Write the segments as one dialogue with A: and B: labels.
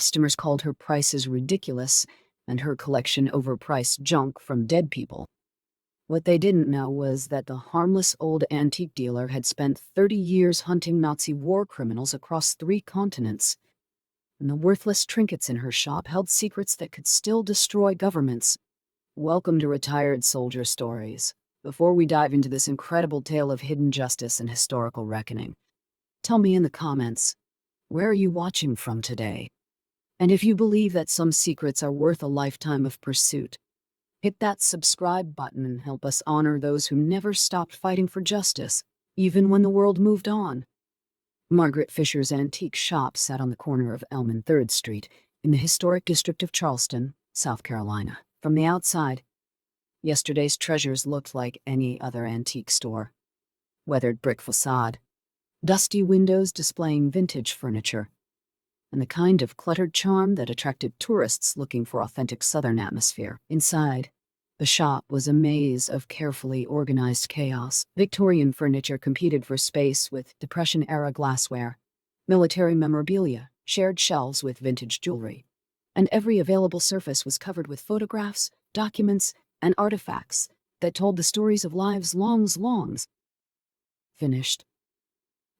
A: Customers called her prices ridiculous and her collection overpriced junk from dead people. What they didn't know was that the harmless old antique dealer had spent 30 years hunting Nazi war criminals across 3 continents. And the worthless trinkets in her shop held secrets that could still destroy governments. Welcome to Retired Soldier Stories. Before we dive into this incredible tale of hidden justice and historical reckoning, tell me in the comments, where are you watching from today? And if you believe that some secrets are worth a lifetime of pursuit, hit that subscribe button and help us honor those who never stopped fighting for justice, even when the world moved on. Margaret Fischer's antique shop sat on the corner of Elm and 3rd Street in the historic district of Charleston, South Carolina. From the outside, yesterday's treasures looked like any other antique store. Weathered brick facade, dusty windows displaying vintage furniture, and the kind of cluttered charm that attracted tourists looking for authentic Southern atmosphere. Inside, the shop was a maze of carefully organized chaos. Victorian furniture competed for space with Depression-era glassware, military memorabilia shared shelves with vintage jewelry, and every available surface was covered with photographs, documents, and artifacts that told the stories of lives long finished.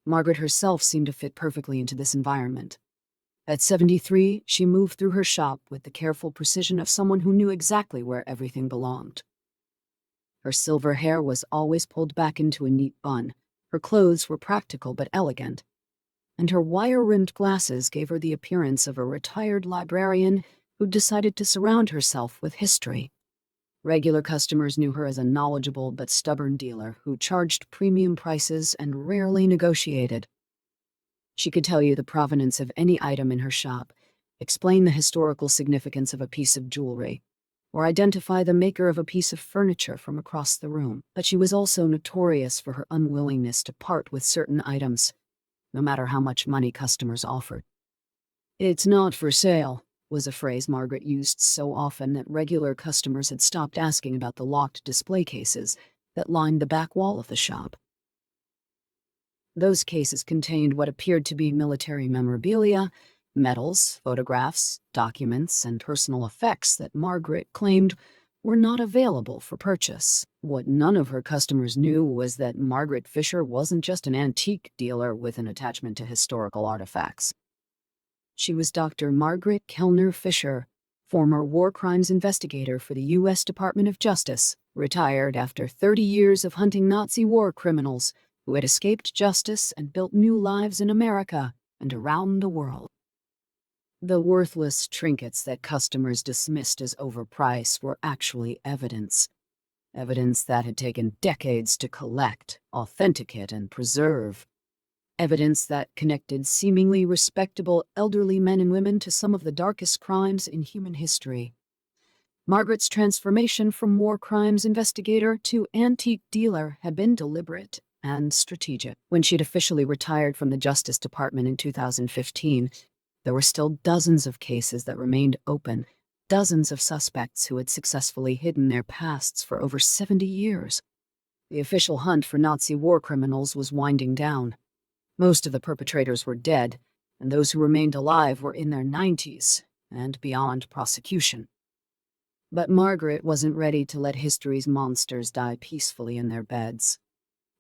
A: Margaret herself seemed to fit perfectly into this environment. At 73, she moved through her shop with the careful precision of someone who knew exactly where everything belonged. Her silver hair was always pulled back into a neat bun, her clothes were practical but elegant, and her wire-rimmed glasses gave her the appearance of a retired librarian who decided to surround herself with history. Regular customers knew her as a knowledgeable but stubborn dealer who charged premium prices and rarely negotiated. She could tell you the provenance of any item in her shop, explain the historical significance of a piece of jewelry, or identify the maker of a piece of furniture from across the room. But she was also notorious for her unwillingness to part with certain items, no matter how much money customers offered. "It's not for sale," was a phrase Margaret used so often that regular customers had stopped asking about the locked display cases that lined the back wall of the shop. Those cases contained what appeared to be military memorabilia, medals, photographs, documents, and personal effects that Margaret claimed were not available for purchase. What none of her customers knew was that Margaret Fischer wasn't just an antique dealer with an attachment to historical artifacts. She was Dr. Margaret Kellner-Fischer, former War Crimes Investigator for the U.S. Department of Justice, retired after 30 years of hunting Nazi war criminals who had escaped justice and built new lives in America and around the world. The worthless trinkets that customers dismissed as overpriced were actually evidence that had taken decades to collect, authenticate, and preserve. Evidence that connected seemingly respectable elderly men and women to some of the darkest crimes in human history. Margaret's transformation from War Crimes Investigator to antique dealer had been deliberate and strategic. When she'd officially retired from the Justice Department in 2015, there were still dozens of cases that remained open, dozens of suspects who had successfully hidden their pasts for over 70 years. The official hunt for Nazi war criminals was winding down. Most of the perpetrators were dead, and those who remained alive were in their 90s and beyond prosecution. But Margaret wasn't ready to let history's monsters die peacefully in their beds.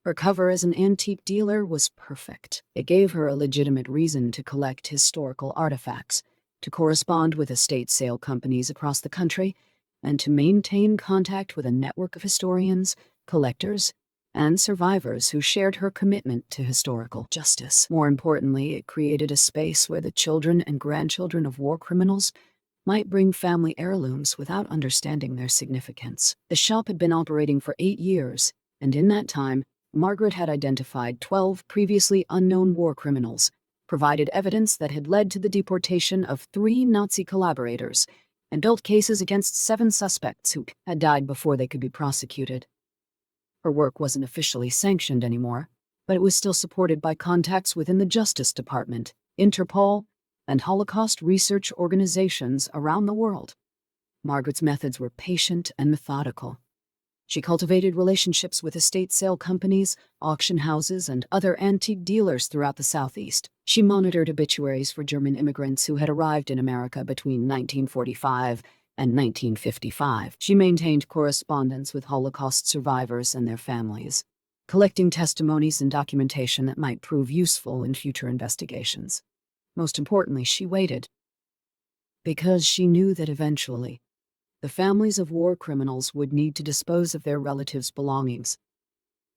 A: Her cover as an antique dealer was perfect. It gave her a legitimate reason to collect historical artifacts, to correspond with estate sale companies across the country, and to maintain contact with a network of historians, collectors, and survivors who shared her commitment to historical justice. More importantly, it created a space where the children and grandchildren of war criminals might bring family heirlooms without understanding their significance. The shop had been operating for 8 years, and in that time, Margaret had identified 12 previously unknown war criminals, provided evidence that had led to the deportation of 3 Nazi collaborators, and built cases against 7 suspects who had died before they could be prosecuted. Her work wasn't officially sanctioned anymore, but it was still supported by contacts within the Justice Department, Interpol, and Holocaust research organizations around the world. Margaret's methods were patient and methodical. She cultivated relationships with estate sale companies, auction houses, and other antique dealers throughout the Southeast. She monitored obituaries for German immigrants who had arrived in America between 1945 and 1955. She maintained correspondence with Holocaust survivors and their families, collecting testimonies and documentation that might prove useful in future investigations. Most importantly, she waited, because she knew that eventually, the families of war criminals would need to dispose of their relatives' belongings.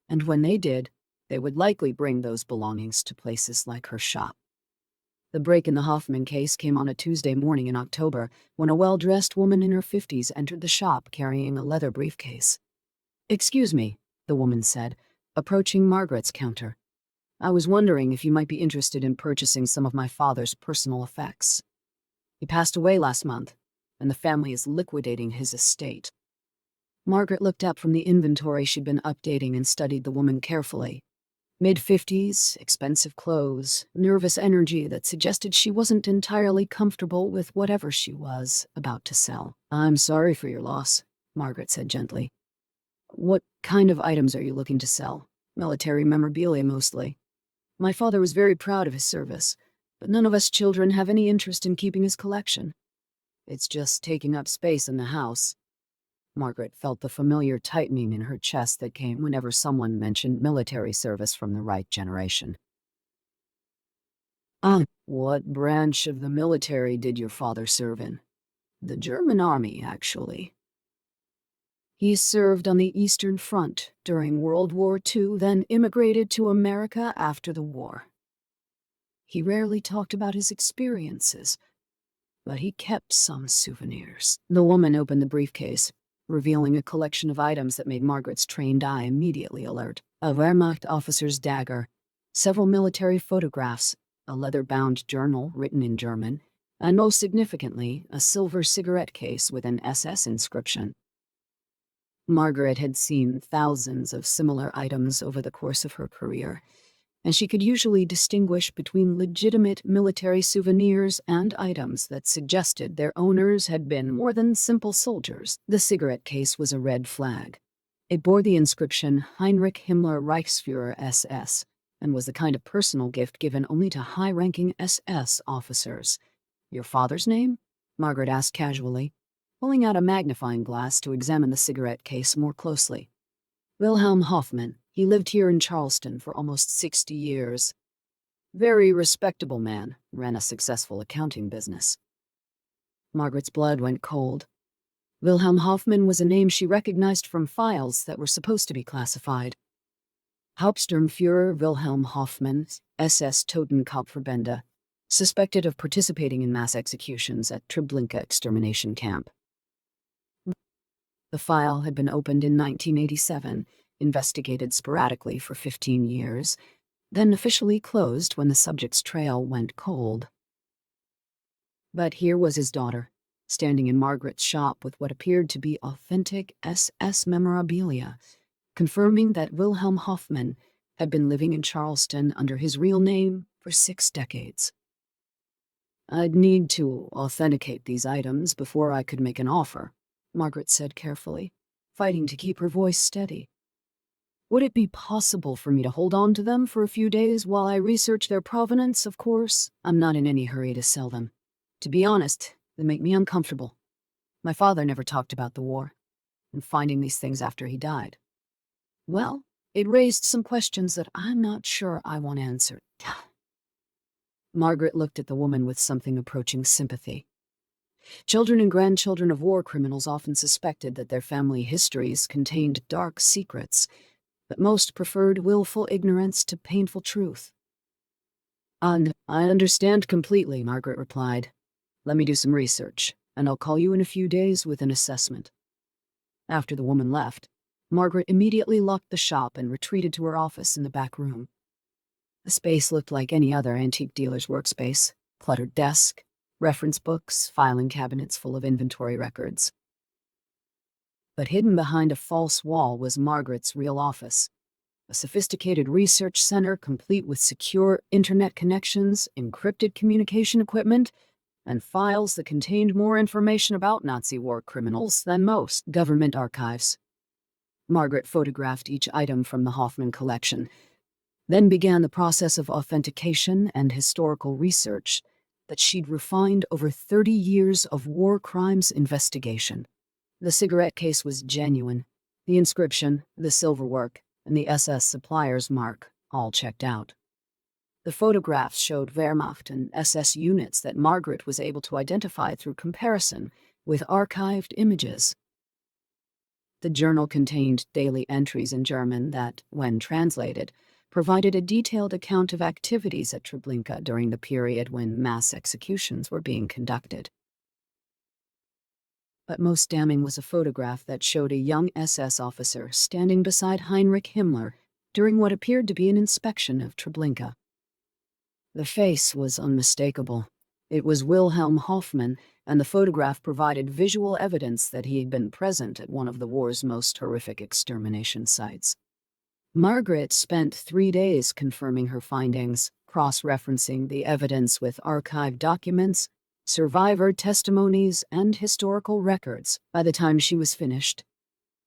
A: And when they did, they would likely bring those belongings to places like her shop. The break in the Hoffman case came on a Tuesday morning in October when a well-dressed woman in her 50s entered the shop carrying a leather briefcase. "Excuse me," the woman said, approaching Margaret's counter. "I was wondering if you might be interested in purchasing some of my father's personal effects. He passed away last month, and the family is liquidating his estate." Margaret looked up from the inventory she'd been updating and studied the woman carefully. Mid-50s, expensive clothes, nervous energy that suggested she wasn't entirely comfortable with whatever she was about to sell. "I'm sorry for your loss," Margaret said gently. "What kind of items are you looking to sell? Military memorabilia mostly. My father was very proud of his service, but none of us children have any interest in keeping his collection. It's just taking up space in the house." Margaret felt the familiar tightening in her chest that came whenever someone mentioned military service from the right generation. What branch of the military did your father serve in?" "The German army, actually. He served on the Eastern Front during World War II, then immigrated to America after the war. He rarely talked about his experiences, but he kept some souvenirs." The woman opened the briefcase, revealing a collection of items that made Margaret's trained eye immediately alert. A Wehrmacht officer's dagger, several military photographs, a leather-bound journal written in German, and most significantly, a silver cigarette case with an SS inscription. Margaret had seen thousands of similar items over the course of her career, and she could usually distinguish between legitimate military souvenirs and items that suggested their owners had been more than simple soldiers. The cigarette case was a red flag. It bore the inscription Heinrich Himmler Reichsführer SS and was the kind of personal gift given only to high-ranking SS officers. "Your father's name?" Margaret asked casually, pulling out a magnifying glass to examine the cigarette case more closely. "Wilhelm Hoffman. He lived here in Charleston for almost 60 years. Very respectable man, ran a successful accounting business." Margaret's blood went cold. Wilhelm Hoffman was a name she recognized from files that were supposed to be classified. Hauptsturmführer Wilhelm Hoffman, SS Totenkopfverbände, suspected of participating in mass executions at Treblinka extermination camp. The file had been opened in 1987, investigated sporadically for 15 years, then officially closed when the subject's trail went cold. But here was his daughter, standing in Margaret's shop with what appeared to be authentic SS memorabilia, confirming that Wilhelm Hoffman had been living in Charleston under his real name for 6 decades. "I'd need to authenticate these items before I could make an offer," Margaret said carefully, fighting to keep her voice steady. "Would it be possible for me to hold on to them for a few days while I research their provenance, of course? I'm not in any hurry to sell them. To be honest, they make me uncomfortable. My father never talked about the war, and finding these things after he died, well, it raised some questions that I'm not sure I want answered." Margaret looked at the woman with something approaching sympathy. Children and grandchildren of war criminals often suspected that their family histories contained dark secrets, but most preferred willful ignorance to painful truth. "I understand completely," Margaret replied. "Let me do some research, and I'll call you in a few days with an assessment." After the woman left, Margaret immediately locked the shop and retreated to her office in the back room. The space looked like any other antique dealer's workspace: cluttered desk, reference books, filing cabinets full of inventory records. But hidden behind a false wall was Margaret's real office, a sophisticated research center complete with secure internet connections, encrypted communication equipment, and files that contained more information about Nazi war criminals than most government archives. Margaret photographed each item from the Hoffman collection, then began the process of authentication and historical research that she'd refined over 30 years of war crimes investigation. The cigarette case was genuine. The inscription, the silverwork, and the SS supplier's mark all checked out. The photographs showed Wehrmacht and SS units that Margaret was able to identify through comparison with archived images. The journal contained daily entries in German that, when translated, provided a detailed account of activities at Treblinka during the period when mass executions were being conducted. But most damning was a photograph that showed a young SS officer standing beside Heinrich Himmler during what appeared to be an inspection of Treblinka. The face was unmistakable. It was Wilhelm Hoffman, and the photograph provided visual evidence that he had been present at one of the war's most horrific extermination sites. Margaret spent 3 days confirming her findings, cross-referencing the evidence with archived documents, survivor testimonies, and historical records. By the time she was finished,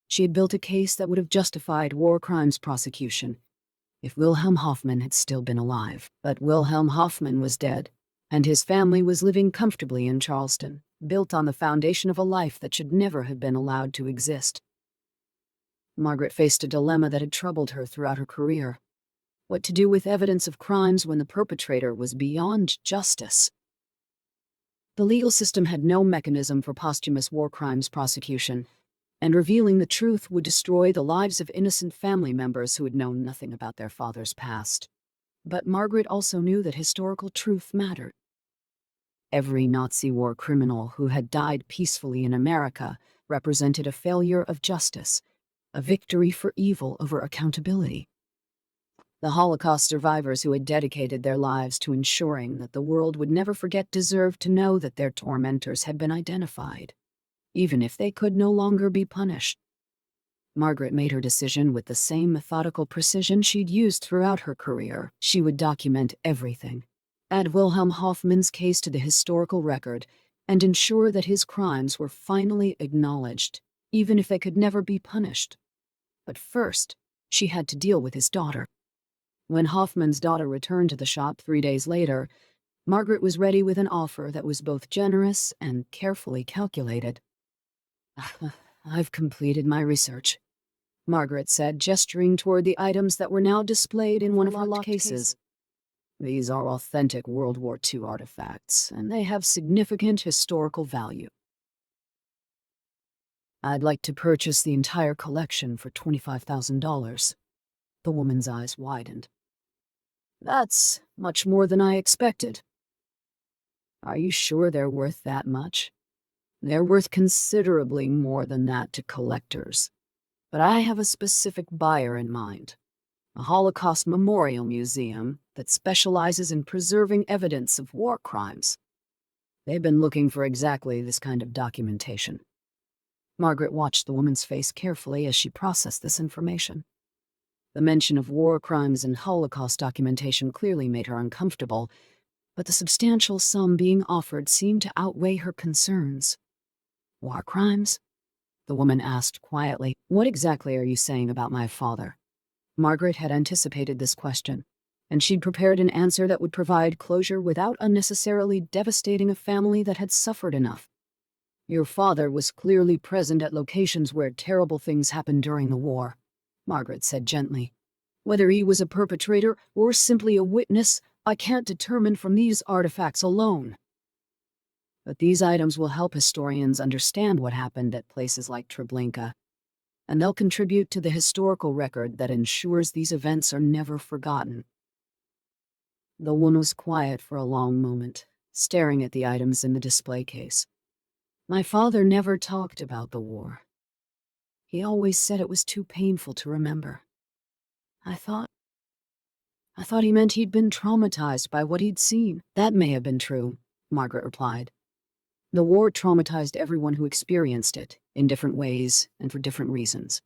A: she had built a case that would have justified war crimes prosecution if Wilhelm Hoffman had still been alive. But Wilhelm Hoffman was dead, and his family was living comfortably in Charleston, built on the foundation of a life that should never have been allowed to exist. Margaret faced a dilemma that had troubled her throughout her career. What to do with evidence of crimes when the perpetrator was beyond justice? The legal system had no mechanism for posthumous war crimes prosecution, and revealing the truth would destroy the lives of innocent family members who had known nothing about their father's past. But Margaret also knew that historical truth mattered. Every Nazi war criminal who had died peacefully in America represented a failure of justice, a victory for evil over accountability. The Holocaust survivors who had dedicated their lives to ensuring that the world would never forget deserved to know that their tormentors had been identified, even if they could no longer be punished. Margaret made her decision with the same methodical precision she'd used throughout her career. She would document everything, add Wilhelm Hoffman's case to the historical record, and ensure that his crimes were finally acknowledged, even if they could never be punished. But first, she had to deal with his daughter. When Hoffman's daughter returned to the shop 3 days later, Margaret was ready with an offer that was both generous and carefully calculated. "I've completed my research," Margaret said, gesturing toward the items that were now displayed in one of her locked cases. "These are authentic World War II artifacts, and they have significant historical value. I'd like to purchase the entire collection for $25,000. The woman's eyes widened. "That's much more than I expected." "Are you sure they're worth that much?" "They're worth considerably more than that to collectors. But I have a specific buyer in mind. A Holocaust memorial museum that specializes in preserving evidence of war crimes. They've been looking for exactly this kind of documentation." Margaret watched the woman's face carefully as she processed this information. The mention of war crimes and Holocaust documentation clearly made her uncomfortable, but the substantial sum being offered seemed to outweigh her concerns. "War crimes?" the woman asked quietly. "What exactly are you saying about my father?" Margaret had anticipated this question, and she'd prepared an answer that would provide closure without unnecessarily devastating a family that had suffered enough. "Your father was clearly present at locations where terrible things happened during the war," Margaret said gently. "Whether he was a perpetrator or simply a witness, I can't determine from these artifacts alone. But these items will help historians understand what happened at places like Treblinka, and they'll contribute to the historical record that ensures these events are never forgotten." The woman was quiet for a long moment, staring at the items in the display case. "My father never talked about the war. He always said it was too painful to remember. I thought he meant he'd been traumatized by what he'd seen." "That may have been true," Margaret replied. "The war traumatized everyone who experienced it, in different ways and for different reasons.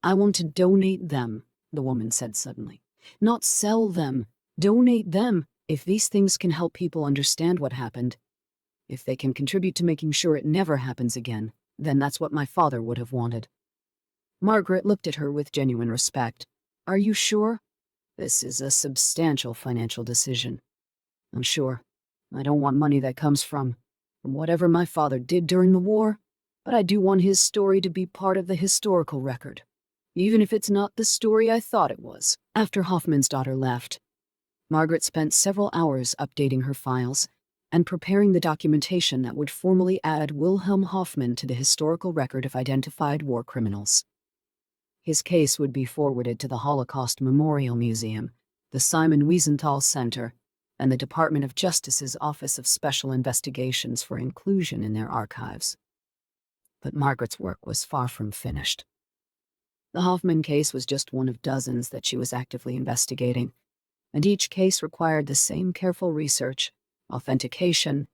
A: I want to donate them," the woman said suddenly. "Not sell them. Donate them. If these things can help people understand what happened, if they can contribute to making sure it never happens again, then that's what my father would have wanted." Margaret looked at her with genuine respect. "Are you sure? This is a substantial financial decision." "I'm sure. I don't want money that comes from whatever my father did during the war, but I do want his story to be part of the historical record, even if it's not the story I thought it was." After Hoffman's daughter left, Margaret spent several hours updating her files and preparing the documentation that would formally add Wilhelm Hoffman to the historical record of identified war criminals. His case would be forwarded to the Holocaust Memorial Museum, the Simon Wiesenthal Center, and the Department of Justice's Office of Special Investigations for inclusion in their archives. But Margaret's work was far from finished. The Hoffman case was just one of dozens that she was actively investigating, and each case required the same careful research, authentication,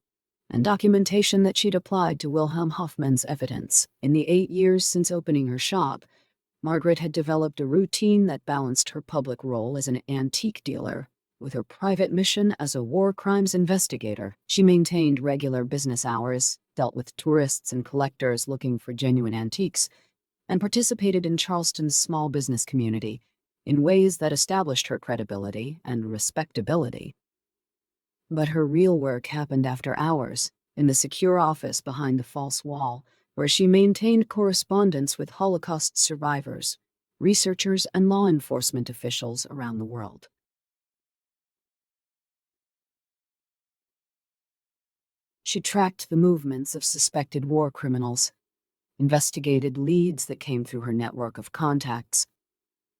A: and documentation that she'd applied to Wilhelm Hoffman's evidence. In the 8 years since opening her shop, Margaret had developed a routine that balanced her public role as an antique dealer with her private mission as a war crimes investigator. She maintained regular business hours, dealt with tourists and collectors looking for genuine antiques, and participated in Charleston's small business community in ways that established her credibility and respectability. But her real work happened after hours, in the secure office behind the false wall, where she maintained correspondence with Holocaust survivors, researchers, and law enforcement officials around the world. She tracked the movements of suspected war criminals, investigated leads that came through her network of contacts,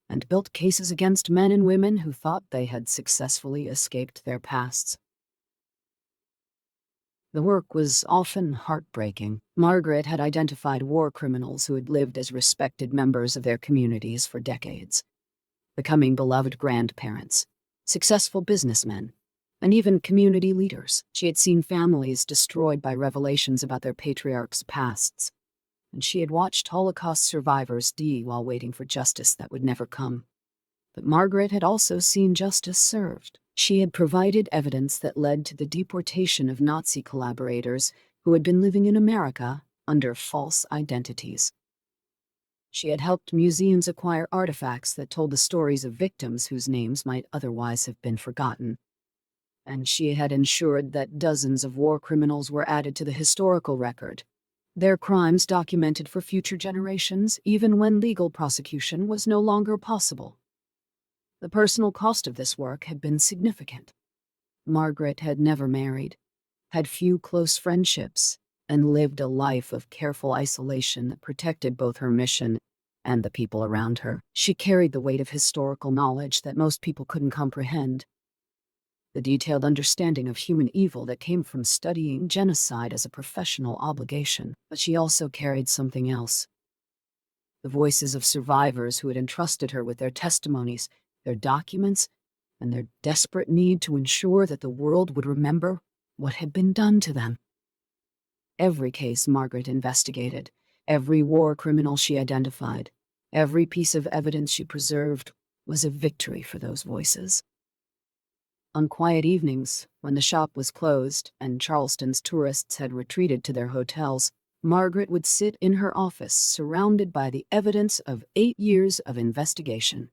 A: and built cases against men and women who thought they had successfully escaped their pasts. The work was often heartbreaking. Margaret had identified war criminals who had lived as respected members of their communities for decades, becoming beloved grandparents, successful businessmen, and even community leaders. She had seen families destroyed by revelations about their patriarchs' pasts, and she had watched Holocaust survivors die while waiting for justice that would never come. But Margaret had also seen justice served. She had provided evidence that led to the deportation of Nazi collaborators who had been living in America under false identities. She had helped museums acquire artifacts that told the stories of victims whose names might otherwise have been forgotten. And she had ensured that dozens of war criminals were added to the historical record, their crimes documented for future generations, even when legal prosecution was no longer possible. The personal cost of this work had been significant. Margaret had never married, had few close friendships, and lived a life of careful isolation that protected both her mission and the people around her. She carried the weight of historical knowledge that most people couldn't comprehend, the detailed understanding of human evil that came from studying genocide as a professional obligation. But she also carried something else. The voices of survivors who had entrusted her with their testimonies, their documents, and their desperate need to ensure that the world would remember what had been done to them. Every case Margaret investigated, every war criminal she identified, every piece of evidence she preserved was a victory for those voices. On quiet evenings, when the shop was closed and Charleston's tourists had retreated to their hotels, Margaret would sit in her office surrounded by the evidence of 8 years of investigation.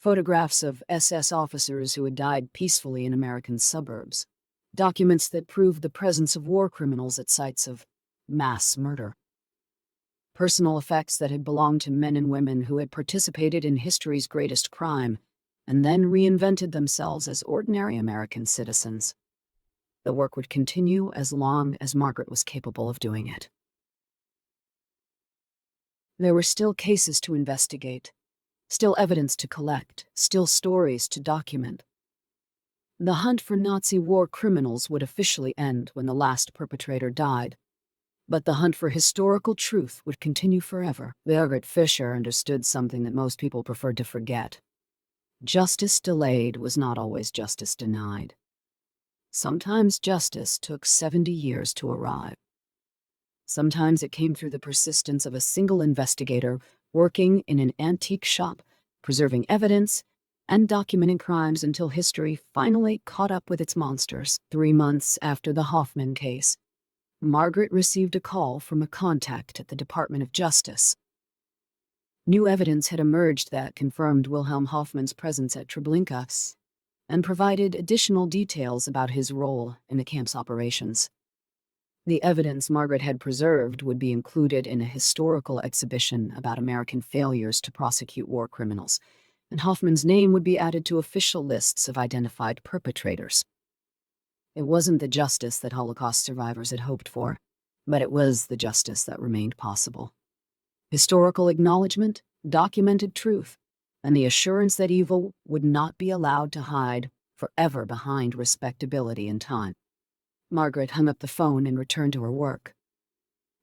A: Photographs of SS officers who had died peacefully in American suburbs, documents that proved the presence of war criminals at sites of mass murder, personal effects that had belonged to men and women who had participated in history's greatest crime and then reinvented themselves as ordinary American citizens. The work would continue as long as Margaret was capable of doing it. There were still cases to investigate, still evidence to collect, still stories to document. The hunt for Nazi war criminals would officially end when the last perpetrator died, but the hunt for historical truth would continue forever. Margaret Fischer understood something that most people preferred to forget. Justice delayed was not always justice denied. Sometimes justice took 70 years to arrive. Sometimes it came through the persistence of a single investigator working in an antique shop, preserving evidence and documenting crimes until history finally caught up with its monsters. 3 months after the Hoffman case, Margaret received a call from a contact at the Department of Justice. New evidence had emerged that confirmed Wilhelm Hoffman's presence at Treblinka and provided additional details about his role in the camp's operations. The evidence Margaret had preserved would be included in a historical exhibition about American failures to prosecute war criminals, and Hoffman's name would be added to official lists of identified perpetrators. It wasn't the justice that Holocaust survivors had hoped for, but it was the justice that remained possible. Historical acknowledgement, documented truth, and the assurance that evil would not be allowed to hide forever behind respectability and time. Margaret hung up the phone and returned to her work.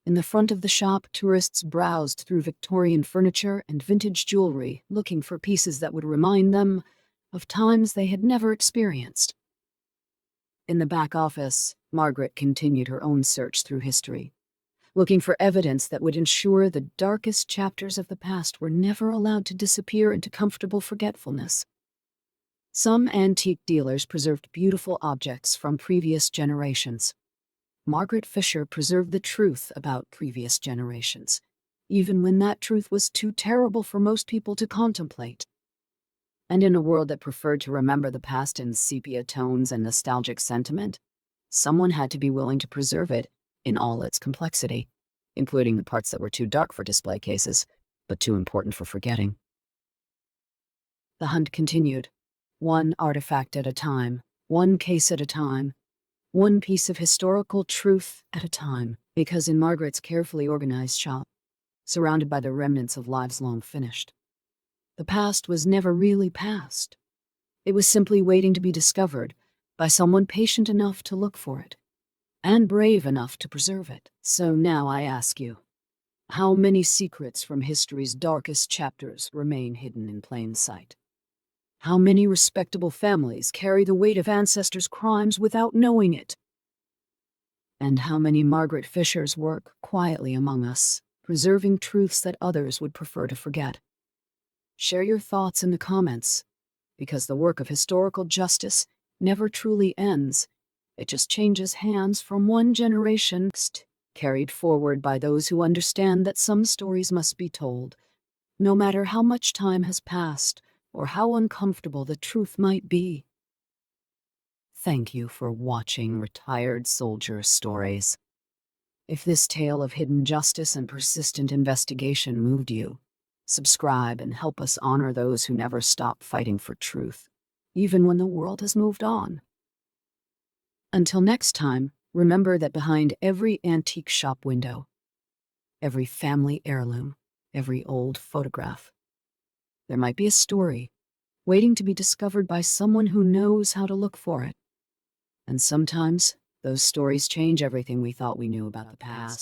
A: In the front of the shop, tourists browsed through Victorian furniture and vintage jewelry, looking for pieces that would remind them of times they had never experienced. In the back office, Margaret continued her own search through history, looking for evidence that would ensure the darkest chapters of the past were never allowed to disappear into comfortable forgetfulness. Some antique dealers preserved beautiful objects from previous generations. Margaret Fischer preserved the truth about previous generations, even when that truth was too terrible for most people to contemplate. And in a world that preferred to remember the past in sepia tones and nostalgic sentiment, someone had to be willing to preserve it in all its complexity, including the parts that were too dark for display cases, but too important for forgetting. The hunt continued, one artifact at a time, one case at a time, one piece of historical truth at a time, because in Margaret's carefully organized shop, surrounded by the remnants of lives long finished, the past was never really past. It was simply waiting to be discovered by someone patient enough to look for it, and brave enough to preserve it. So now I ask you, how many secrets from history's darkest chapters remain hidden in plain sight? How many respectable families carry the weight of ancestors' crimes without knowing it? And how many Margaret Fischers work quietly among us, preserving truths that others would prefer to forget? Share your thoughts in the comments, because the work of historical justice never truly ends. It just changes hands from one generation, carried forward by those who understand that some stories must be told, no matter how much time has passed or how uncomfortable the truth might be. Thank you for watching Retired Soldier Stories. If this tale of hidden justice and persistent investigation moved you, subscribe and help us honor those who never stop fighting for truth, even when the world has moved on. Until next time, remember that behind every antique shop window, every family heirloom, every old photograph, there might be a story waiting to be discovered by someone who knows how to look for it. And sometimes, those stories change everything we thought we knew about the past.